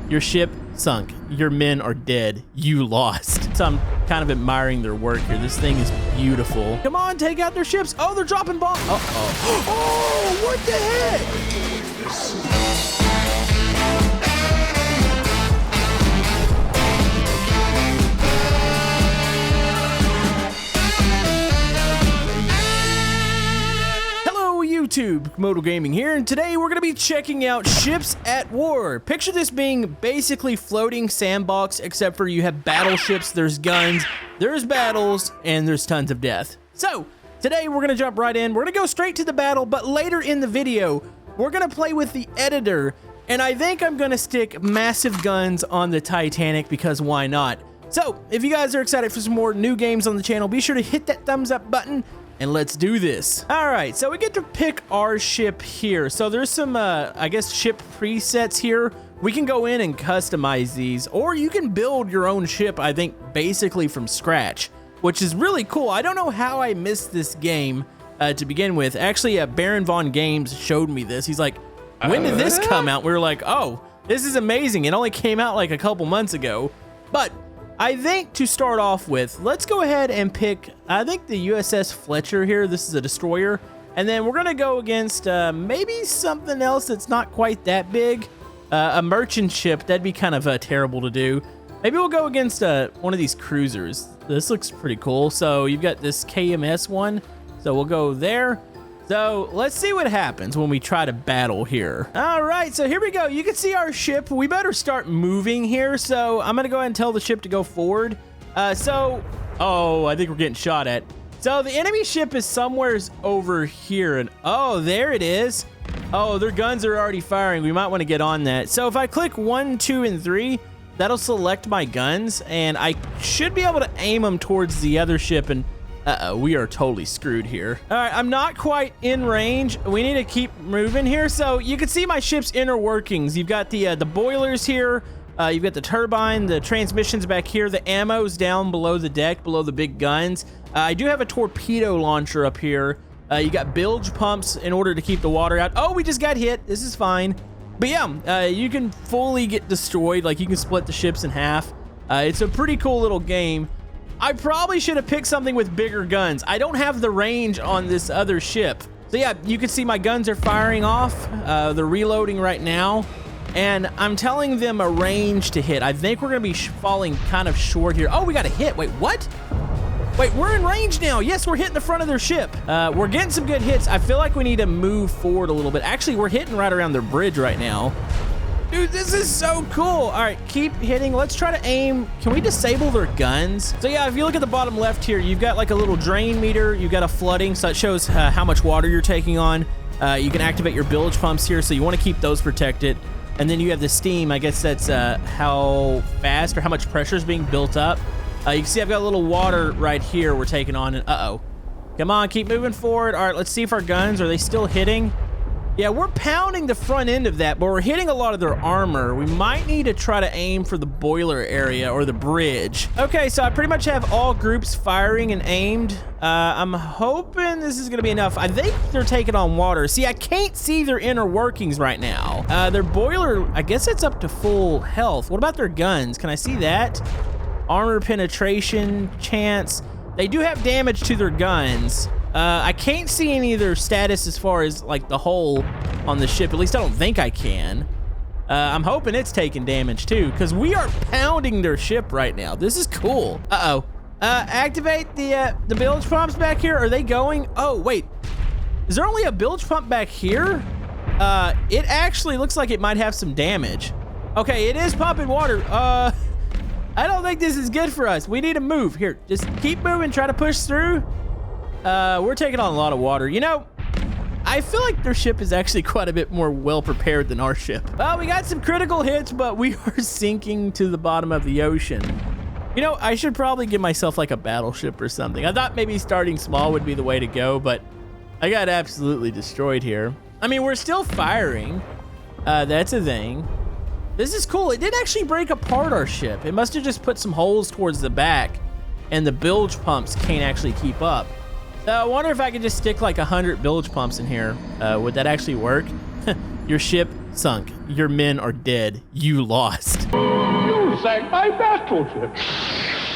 Your ship sunk. Your men are dead. You lost. So I'm kind of admiring their work here. This thing is beautiful. Come on, take out their ships. Oh, they're dropping bombs. Uh-oh. Oh, what the heck? YouTube, Camodo Gaming here, and today we're going to be checking out ships at war. Picture this being basically floating sandbox, except for you have battleships, there's guns, there's battles, and there's tons of death. So, today we're going to jump right in. We're going to go straight to the battle, but later in the video, we're going to play with the editor, and I think I'm going to stick massive guns on the Titanic, because why not? So, if you guys are excited for some more new games on the channel, be sure to hit that thumbs up button, and let's do this. All right, so we get to pick our ship here. So there's some, I guess, ship presets here. We can go in and customize these, or you can build your own ship, I think, basically from scratch, which is really cool. I don't know how I missed this game to begin with. Actually, Baron Von Games showed me this. He's like, when did this come out? We were like, oh, this is amazing. It only came out like a couple months ago. But I think to start off with, let's go ahead and pick, I think, the USS Fletcher here. This is a destroyer. And then we're going to go against maybe something else that's not quite that big. A merchant ship. That'd be kind of terrible to do. Maybe we'll go against one of these cruisers. This looks pretty cool. So you've got this KMS one. So we'll go there. So let's see what happens when we try to battle here. All right, so here we go. You can see our ship. We better start moving here. So I'm gonna go ahead and tell the ship to go forward. Oh, I think we're getting shot at. So the enemy ship is somewhere over here, and oh, there it is. Oh, their guns are already firing. We might want to get on that. So if I click 1, 2, and 3, that'll select my guns, and I should be able to aim them towards the other ship, and we are totally screwed here. All right, I'm not quite in range. We need to keep moving here. So you can see my ship's inner workings. You've got the boilers here. You've got the turbine, the transmissions back here. The ammo's down below the deck, below the big guns. I do have a torpedo launcher up here. You got bilge pumps in order to keep the water out. Oh, we just got hit. This is fine. But yeah, you can fully get destroyed. Like, you can split the ships in half. It's a pretty cool little game. I probably should have picked something with bigger guns. I don't have the range on this other ship. So yeah, you can see my guns are firing off. They're reloading right now. And I'm telling them a range to hit. I think we're gonna be falling kind of short here. Oh, we got a hit. Wait, what? Wait, we're in range now. Yes, we're hitting the front of their ship. We're getting some good hits. I feel like we need to move forward a little bit. Actually, we're hitting right around their bridge right now. Dude, this is so cool. All right, keep hitting. Let's try to aim. Can we disable their guns? So yeah, if you look at the bottom left here, you've got like a little drain meter. You've got a flooding, so it shows how much water you're taking on. You can activate your bilge pumps here, so you want to keep those protected. And then you have the steam. I guess that's how fast or how much pressure is being built up. You can see I've got a little water right here we're taking on. And uh-oh. Come on, keep moving forward. All right, let's see if our guns, are they still hitting? Yeah, we're pounding the front end of that, but we're hitting a lot of their armor. We might need to try to aim for the boiler area or the bridge. Okay, so I pretty much have all groups firing and aimed. I'm hoping this is gonna be enough. I think they're taking on water. See, I can't see their inner workings right now. Their boiler, I guess it's up to full health. What about their guns? Can I see that? Armor penetration chance. They do have damage to their guns. I can't see any of their status as far as like the hull on the ship. At least I don't think I can. I'm hoping it's taking damage too, because we are pounding their ship right now. This is cool. Uh-oh. Activate the bilge pumps back here. Are they going? Oh, wait. Is there only a bilge pump back here? It actually looks like it might have some damage. Okay, it is pumping water. I don't think this is good for us. We need to move. Here, just keep moving. Try to push through. We're taking on a lot of water. You know, I feel like their ship is actually quite a bit more well prepared than our ship. Well, we got some critical hits, but we are sinking to the bottom of the ocean. You know, I should probably give myself like a battleship or something. I thought maybe starting small would be the way to go, but I got absolutely destroyed here. I mean, we're still firing. That's a thing. This is cool. It did actually break apart our ship. It must have just put some holes towards the back, and the bilge pumps can't actually keep up. I wonder if I could just stick like 100 bilge pumps in here. Would that actually work? Your ship sunk. Your men are dead. You lost. You sank my battleship.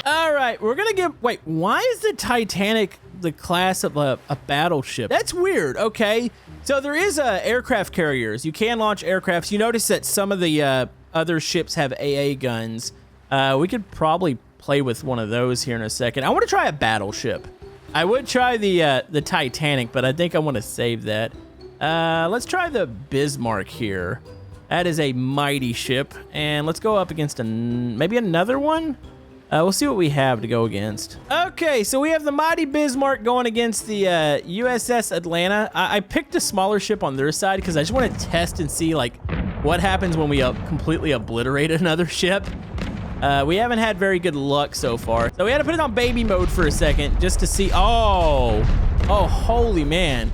All right, we're gonna give, wait, why is the Titanic the class of a battleship? That's weird. Okay, so there is aircraft carriers. You can launch aircrafts. You notice that some of the other ships have AA guns. We could probably play with one of those here in a second. I want to try a battleship. I would try the Titanic, but I think I want to save that. Let's try the Bismarck here. That is a mighty ship, and let's go up against maybe another one. We'll see what we have to go against. Okay, so we have the mighty Bismarck going against the USS Atlanta. I picked a smaller ship on their side because I just want to test and see like what happens when we completely obliterate another ship. We haven't had very good luck so far. So we had to put it on baby mode for a second just to see. Oh, holy man.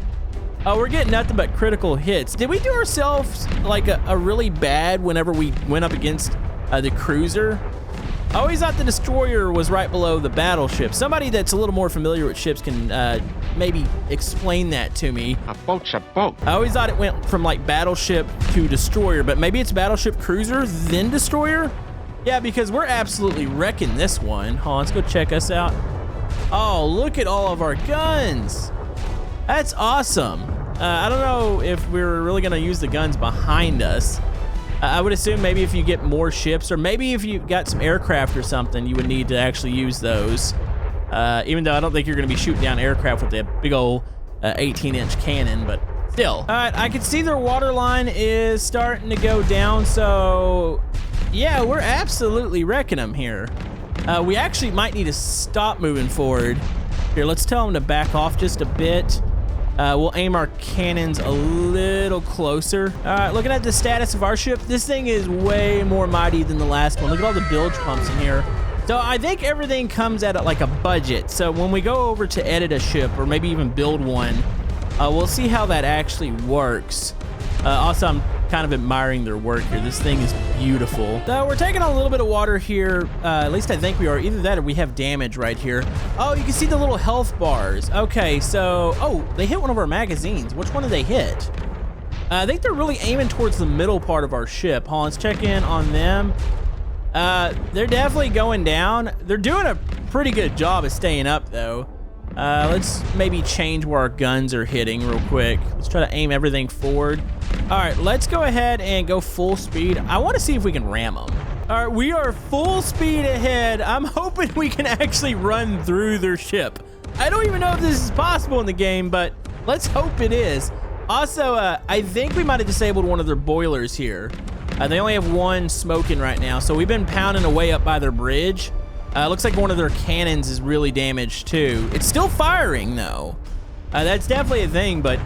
We're getting nothing but critical hits. Did we do ourselves like a really bad whenever we went up against the cruiser? I always thought the destroyer was right below the battleship. Somebody that's a little more familiar with ships can maybe explain that to me. A boat's a boat. I always thought it went from like battleship to destroyer, but maybe it's battleship, cruiser, then destroyer? Yeah, because we're absolutely wrecking this one. Hold on, let's go check us out. Oh, look at all of our guns. That's awesome. I don't know if we're really gonna use the guns behind us. I would assume maybe if you get more ships, or maybe if you got some aircraft or something, you would need to actually use those. Even though I don't think you're gonna be shooting down aircraft with that big old 18-inch cannon, but still. All right, I can see their water line is starting to go down, so yeah, we're absolutely wrecking them here. We actually might need to stop moving forward. Here, let's tell them to back off just a bit. We'll aim our cannons a little closer. All right, looking at the status of our ship, this thing is way more mighty than the last one. Look at all the bilge pumps in here. So I think everything comes at like a budget. So when we go over to edit a ship, or maybe even build one, we'll see how that actually works. Also, I'm kind of admiring their work here. This thing is beautiful. So we're taking on a little bit of water here. At least I think we are. Either that or we have damage right here. Oh, you can see the little health bars. Okay, so, oh, they hit one of our magazines. Which one did they hit? I think they're really aiming towards the middle part of our ship. Hold on, let's check in on them. They're definitely going down. They're doing a pretty good job of staying up, though. Let's maybe change where our guns are hitting real quick. Let's try to aim everything forward. All right, let's go ahead and go full speed. I want to see if we can ram them. All right, we are full speed ahead. I'm hoping we can actually run through their ship. I don't even know if this is possible in the game, but let's hope it is. Also, I think we might have disabled one of their boilers here. They only have one smoking right now, so we've been pounding away up by their bridge. Looks like one of their cannons is really damaged too. It's still firing though. That's definitely a thing, but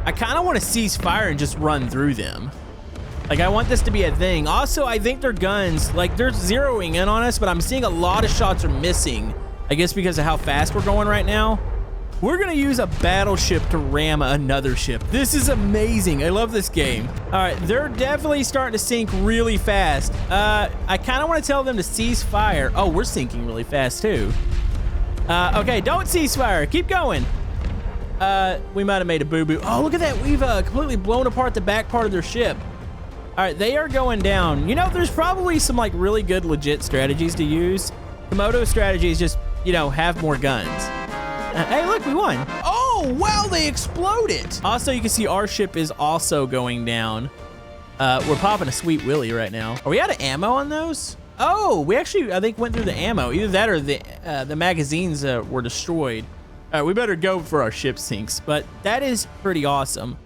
I kind of want to cease fire and just run through them. Like, I want this to be a thing. Also, I think their guns, like, they're zeroing in on us, but I'm seeing a lot of shots are missing. I guess because of how fast we're going right now. We're gonna use a battleship to ram another ship. This is amazing. I love this game. All right, they're definitely starting to sink really fast. I kind of want to tell them to cease fire. Oh, we're sinking really fast too. Okay, don't cease fire. Keep going. We might have made a boo-boo. Oh, look at that. We've completely blown apart the back part of their ship. All right, they are going down. You know, there's probably some like really good legit strategies to use. Camodo strategy is just, you know, have more guns. Hey, look, we won. Oh, wow, they exploded. Also, you can see our ship is also going down. We're popping a sweet willy right now. Are we out of ammo on those? Oh, we actually, I think, went through the ammo. Either that or the magazines were destroyed. All right, we better go for our ship sinks, but that is pretty awesome.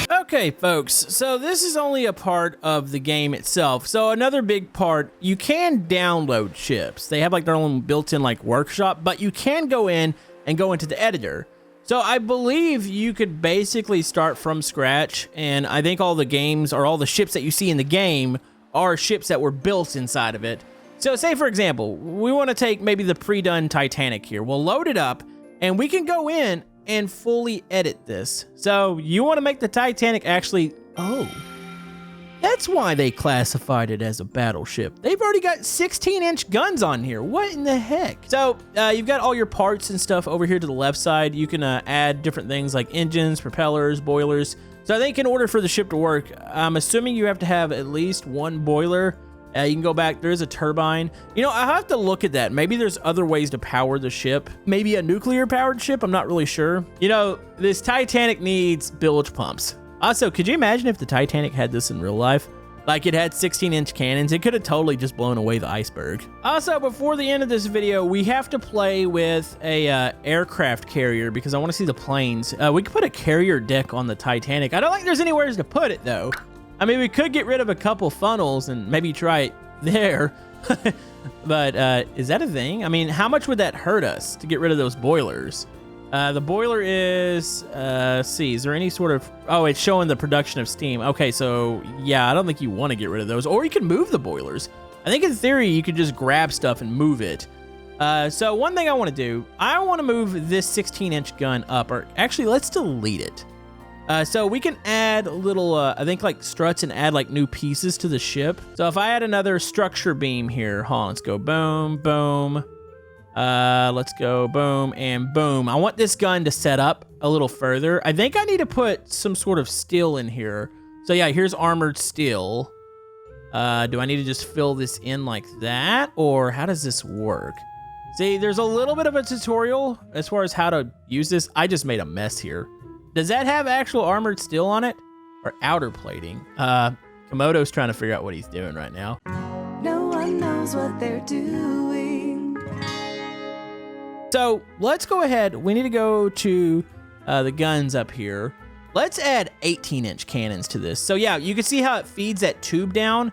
Okay, folks, so this is only a part of the game itself. So another big part, you can download ships. They have like their own built-in like workshop, but you can go in and go into the editor. So I believe you could basically start from scratch, and I think all the games or all the ships that you see in the game are ships that were built inside of it. So say, for example, we want to take maybe the pre-done Titanic here. We'll load it up, and we can go in and fully edit this. So you want to make the Titanic actually, oh, That's why they classified it as a battleship. They've already got 16-inch guns on here. What in the heck? So you've got all your parts and stuff over here to the left side. You can add different things like engines, propellers, boilers. So I think in order for the ship to work, I'm assuming you have to have at least one boiler. You can go back. There's a turbine. You know, I have to look at that. Maybe there's other ways to power the ship. Maybe a nuclear-powered ship. I'm not really sure. You know, this Titanic needs bilge pumps. Also, could you imagine if the Titanic had this in real life? Like it had 16-inch cannons, it could have totally just blown away the iceberg. Also, before the end of this video, we have to play with a aircraft carrier because I want to see the planes. We could put a carrier deck on the Titanic. I don't think there's anywhere to put it though. I mean, we could get rid of a couple funnels and maybe try it there. But is that a thing? I mean, how much would that hurt us to get rid of those boilers? The boiler is, let's see, is there any sort of, oh, it's showing the production of steam. Okay, so yeah, I don't think you want to get rid of those, or you can move the boilers. I think in theory, you could just grab stuff and move it. So one thing I want to do, I want to move this 16-inch gun up, or actually, let's delete it. So we can add little, I think like struts and add like new pieces to the ship. So if I add another structure beam here, hold on, let's go boom, boom. Let's go boom and boom. I want this gun to set up a little further. I think I need to put some sort of steel in here. So yeah, here's armored steel. Do I need to just fill this in like that, or how does this work? See, there's a little bit of a tutorial as far as how to use this. I just made a mess here. Does that have actual armored steel on it, or outer plating? Camodo's trying to figure out what he's doing right now. No one knows what they're doing. So let's go ahead. We need to go to the guns up here. Let's add 18-inch cannons to this. So yeah, you can see how it feeds that tube down.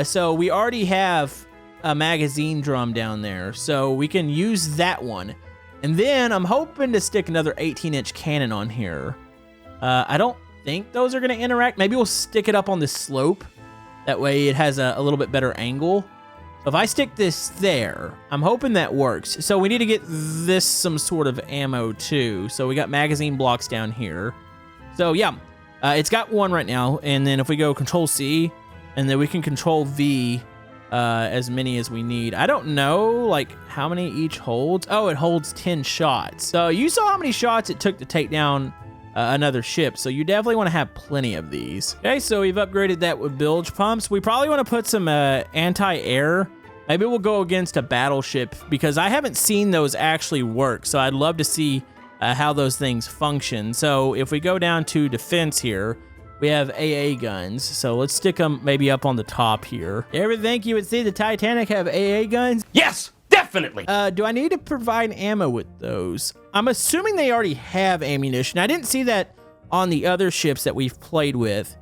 So we already have a magazine drum down there, so we can use that one. And then I'm hoping to stick another 18-inch cannon on here. I don't think those are going to interact. Maybe we'll stick it up on this slope. That way it has a little bit better angle. If I stick this there, I'm hoping that works. So we need to get this some sort of ammo too. So we got magazine blocks down here. So yeah, it's got one right now. And then if we go Control C, and then we can Control V as many as we need. I don't know like how many each holds. Oh, it holds 10 shots. So you saw how many shots it took to take down another ship, so you definitely want to have plenty of these. Okay, so we've upgraded that with bilge pumps. We probably want to put some anti-air. Maybe we'll go against a battleship because I haven't seen those actually work, so I'd love to see how those things function. So if we go down to defense here, we have AA guns, so let's stick them maybe up on the top here. You ever think you would see the Titanic have AA guns? Yes, definitely. Do I need to provide ammo with those? I'm assuming they already have ammunition. I didn't see that on the other ships that we've played with,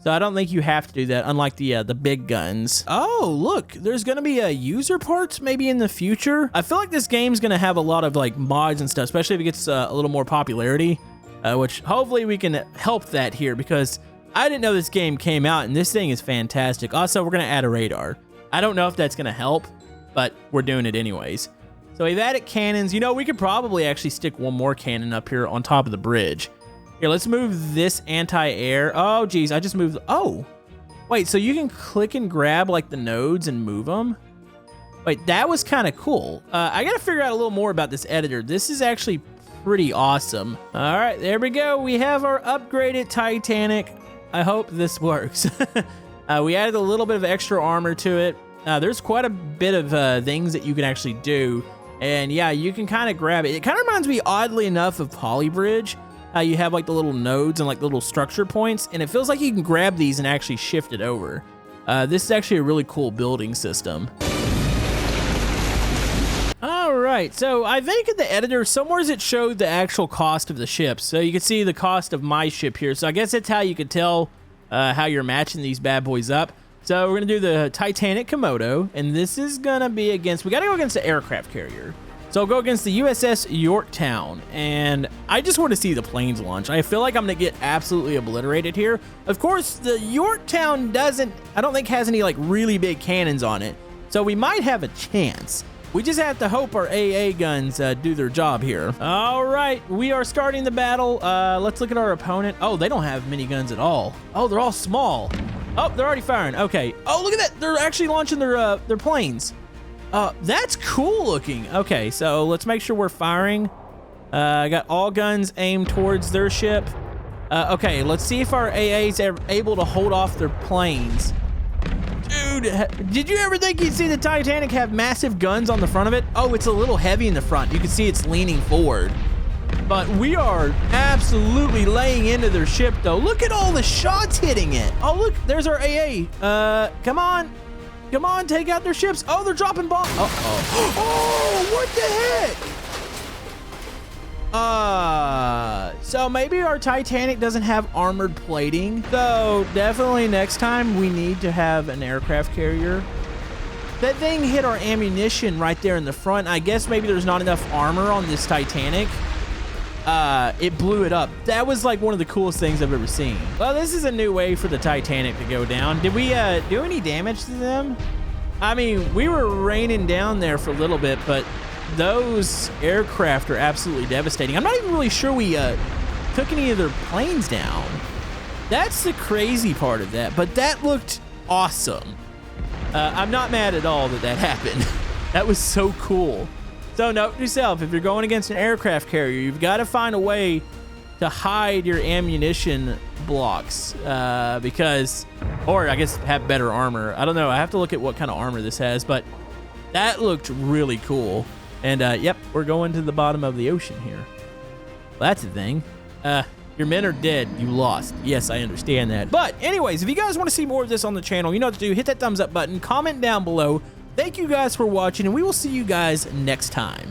so I don't think you have to do that, unlike the big guns. Oh, look, there's gonna be user parts maybe in the future. I feel like this game's gonna have a lot of like mods and stuff, especially if it gets a little more popularity, which hopefully we can help that here, because I didn't know this game came out, and this thing is fantastic. Also, we're gonna add a radar. I don't know if that's gonna help, but we're doing it anyways. So we've added cannons. You know, we could probably actually stick one more cannon up here on top of the bridge. Here, let's move this anti-air. Oh, geez, I just moved. Oh, wait, so you can click and grab like the nodes and move them? Wait, that was kind of cool. I got to figure out a little more about this editor. This is actually pretty awesome. All right, there we go. We have our upgraded Titanic. I hope this works. We added a little bit of extra armor to it. There's quite a bit of things that you can actually do. And yeah, you can kind of grab it. It kind of reminds me, oddly enough, of Polybridge. How you have like the little nodes and like little structure points. And it feels like you can grab these and actually shift it over. This is actually a really cool building system. All right, so I think in the editor, somewhere it showed the actual cost of the ships. So you can see the cost of my ship here. So I guess that's how you could tell how you're matching these bad boys up. So we're gonna do the Titanic Camodo, and this is gonna be against, we gotta go against the aircraft carrier. So I'll go against the USS Yorktown, and I just want to see the planes launch. I feel like I'm gonna get absolutely obliterated here. Of course, the Yorktown I don't think has any like really big cannons on it. So we might have a chance. We just have to hope our AA guns do their job here. All right, we are starting the battle. Let's look at our opponent. Oh, they don't have many guns at all. Oh, they're all small. Oh, they're already firing. Okay. Oh, look at that. They're actually launching their planes. That's cool looking. Okay, so let's make sure we're firing. I got all guns aimed towards their ship. Okay, let's see if our AAs are able to hold off their planes. Dude, did you ever think you'd see the Titanic have massive guns on the front of it? Oh, it's a little heavy in the front. You can see it's leaning forward. But we are absolutely laying into their ship, though. Look at all the shots hitting it. Oh, look, there's our AA. Come on. Come on, take out their ships. Oh, they're dropping bombs. Uh-oh. Oh, what the heck? So maybe our Titanic doesn't have armored plating. So definitely next time we need to have an aircraft carrier. That thing hit our ammunition right there in the front. I guess maybe there's not enough armor on this Titanic. It blew it up. That was like one of the coolest things I've ever seen. Well, this is a new way for the Titanic to go down. Did we do any damage to them? I mean, we were raining down there for a little bit, but those aircraft are absolutely devastating. I'm not even really sure we took any of their planes down. That's the crazy part of that, but that looked awesome. I'm not mad at all that that happened. That was so cool. So note to yourself, if you're going against an aircraft carrier, you've got to find a way to hide your ammunition blocks because, or I guess have better armor. I don't know. I have to look at what kind of armor this has, but that looked really cool. And yep, we're going to the bottom of the ocean here. Well, that's the thing. Your men are dead. You lost. Yes, I understand that. But anyways, if you guys want to see more of this on the channel, you know what to do. Hit that thumbs up button. Comment down below. Thank you guys for watching, and we will see you guys next time.